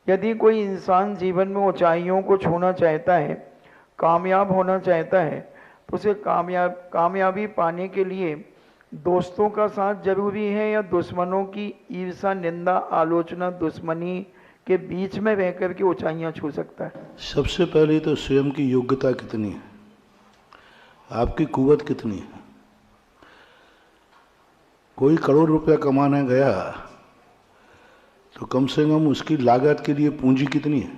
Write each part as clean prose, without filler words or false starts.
यदि कोई इंसान जीवन में ऊंचाइयों को छूना चाहता है, कामयाब होना चाहता है, तो उसे कामयाबी पाने के लिए दोस्तों का साथ जरूरी है या दुश्मनों की ईर्ष्या, निंदा, आलोचना, दुश्मनी के बीच में रह कर के ऊंचाइयां छू सकता है? सबसे पहले तो स्वयं की योग्यता कितनी है, आपकी कुवत कितनी है। कोई करोड़ रुपया कमाने गया तो कम से कम उसकी लागत के लिए पूंजी कितनी है?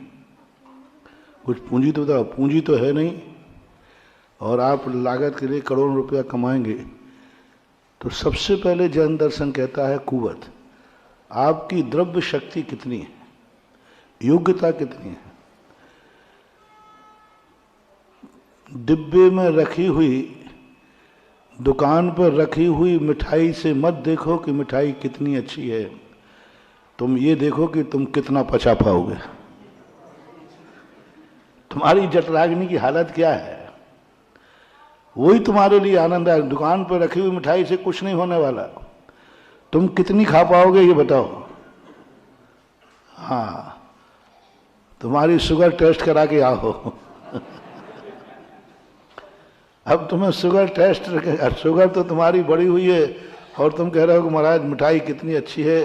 कुछ पूंजी तो बताओ। पूंजी तो है नहीं, और आप लागत के लिए करोड़ रुपया कमाएंगे। तो सबसे पहले जैन दर्शन कहता है कुवत, आपकी द्रव्य शक्ति कितनी है, योग्यता कितनी है। डिब्बे में रखी हुई, दुकान पर रखी हुई मिठाई से मत देखो कि मिठाई कितनी अच्छी है, तुम ये देखो कि तुम कितना पचा पाओगे। तुम्हारी जठराग्नि की हालत क्या है, वही तुम्हारे लिए आनंद है। दुकान पर रखी हुई मिठाई से कुछ नहीं होने वाला, तुम कितनी खा पाओगे ये बताओ। हाँ, तुम्हारी शुगर टेस्ट करा के आओ। अब तुम्हें शुगर टेस्ट, शुगर तो तुम्हारी बढ़ी हुई है और तुम कह रहे हो कि महाराज मिठाई कितनी अच्छी है,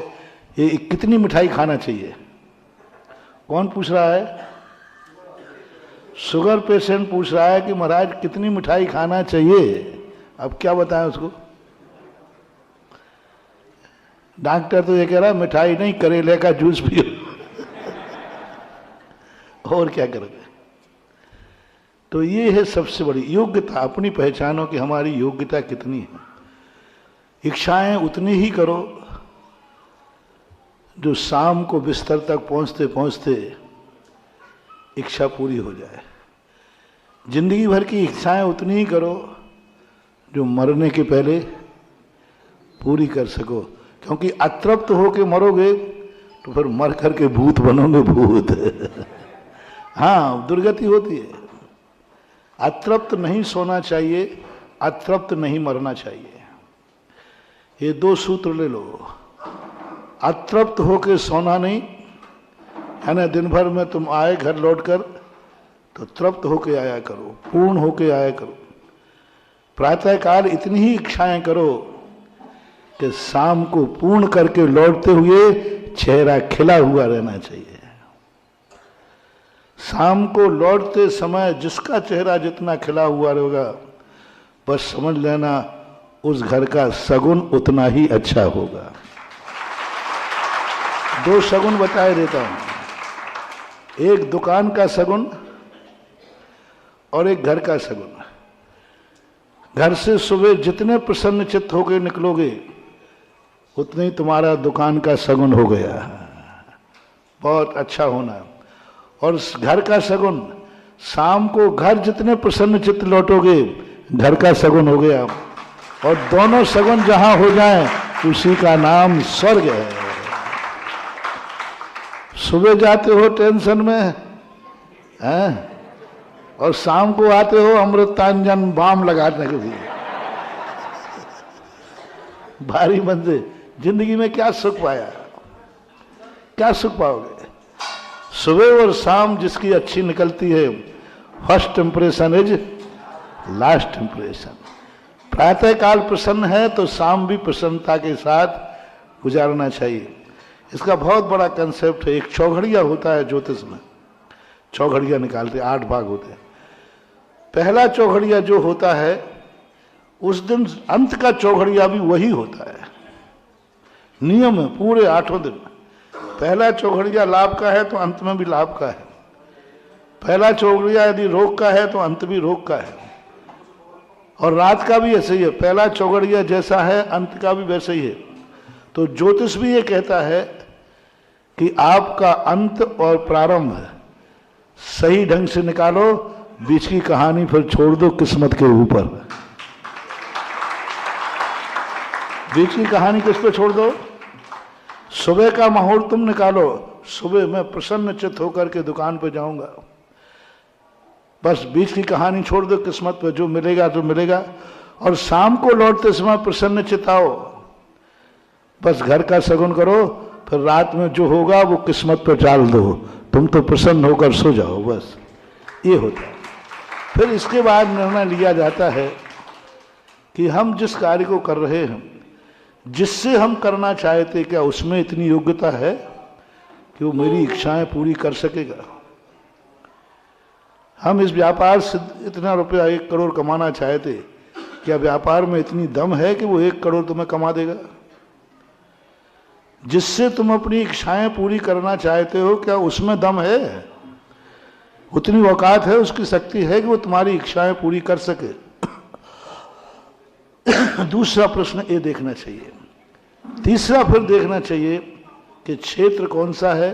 ये कितनी मिठाई खाना चाहिए। कौन पूछ रहा है? शुगर पेशेंट पूछ रहा है कि महाराज कितनी मिठाई खाना चाहिए। अब क्या बताएं उसको? डॉक्टर तो ये कह रहा है मिठाई नहीं, करेले का जूस पियो। और क्या करोगे? तो ये है सबसे बड़ी योग्यता, अपनी पहचानो कि हमारी योग्यता कितनी है। इच्छाएं उतनी ही करो जो शाम को बिस्तर तक पहुंचते पहुंचते इच्छा पूरी हो जाए। जिंदगी भर की इच्छाएं उतनी ही करो जो मरने के पहले पूरी कर सको, क्योंकि अतृप्त होके मरोगे तो फिर मर करके भूत बनोगे, भूत। हाँ, दुर्गति होती है। अतृप्त नहीं सोना चाहिए, अतृप्त नहीं मरना चाहिए। ये दो सूत्र ले लो। अतृप्त होके सोना नहीं, यानी दिन भर में तुम आए घर लौटकर तो तृप्त होके आया करो, पूर्ण होके आया करो। प्रातःकाल इतनी ही इच्छाएं करो कि शाम को पूर्ण करके लौटते हुए चेहरा खिला हुआ रहना चाहिए। शाम को लौटते समय जिसका चेहरा जितना खिला हुआ रहेगा, बस समझ लेना उस घर का सगुन उतना ही अच्छा होगा। दो सगुन बताए देता हूं, एक दुकान का सगुन और एक घर का सगुन। घर से सुबह जितने प्रसन्न चित्त होकर निकलोगे उतने ही तुम्हारा दुकान का सगुन हो गया, बहुत अच्छा होना। और घर का सगुन, शाम को घर जितने प्रसन्न चित्त लौटोगे घर का सगुन हो गया। और दोनों सगुन जहां हो जाएं उसी का नाम स्वर्ग है। सुबह जाते हो टेंशन में हैं, और शाम को आते हो अमृतांजन बाम लगाने के लिए। भारी बंदे, जिंदगी में क्या सुख पाया, क्या सुख पाओगे? सुबह और शाम जिसकी अच्छी निकलती है, first impression is last impression. प्रातःकाल प्रसन्न है तो शाम भी प्रसन्नता के साथ गुजारना चाहिए। इसका बहुत बड़ा कंसेप्ट है। एक चौघड़िया होता है ज्योतिष में, चौघड़िया निकालते 8 भाग होते हैं। पहला चौघड़िया जो होता है उस दिन अंत का चौघड़िया भी वही होता है, नियम है पूरे 8 दिन। पहला चौघड़िया लाभ का है तो अंत में भी लाभ का है। पहला चौघड़िया यदि रोग का है तो अंत भी रोग का है। और रात का भी ऐसे ही है, पहला चौघड़िया जैसा है अंत का भी वैसे ही है। तो ज्योतिष भी ये कहता है कि आपका अंत और प्रारंभ सही ढंग से निकालो, बीच की कहानी फिर छोड़ दो किस्मत के ऊपर। बीच की कहानी किस पे छोड़ दो? सुबह का माहौल तुम निकालो, सुबह मैं प्रसन्न चित्त होकर के दुकान पे जाऊंगा, बस बीच की कहानी छोड़ दो, किस्मत पे जो मिलेगा तो मिलेगा। और शाम को लौटते समय प्रसन्न चित्त आओ, बस घर का सगुन करो फिर रात में जो होगा वो किस्मत पर टाल दो, तुम तो प्रसन्न होकर सो जाओ, बस ये होता है। फिर इसके बाद निर्णय लिया जाता है कि हम जिस कार्य को कर रहे हैं, जिससे हम करना चाहते, क्या उसमें इतनी योग्यता है कि वो मेरी इच्छाएं पूरी कर सकेगा। हम इस व्यापार से इतना रुपया 1 करोड़ कमाना चाहते, क्या व्यापार में इतनी दम है कि वो 1 करोड़ तुम्हें कमा देगा। जिससे तुम अपनी इच्छाएं पूरी करना चाहते हो, क्या उसमें दम है, उतनी औकात है, उसकी शक्ति है कि वो तुम्हारी इच्छाएं पूरी कर सके। दूसरा प्रश्न ये देखना चाहिए। तीसरा फिर देखना चाहिए कि क्षेत्र कौन सा है,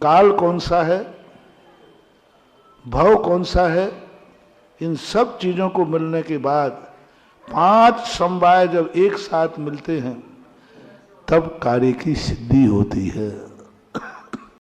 काल कौन सा है, भाव कौन सा है। इन सब चीजों को मिलने के बाद 5 समवाय जब एक साथ मिलते हैं तब कार्य की सिद्धि होती है।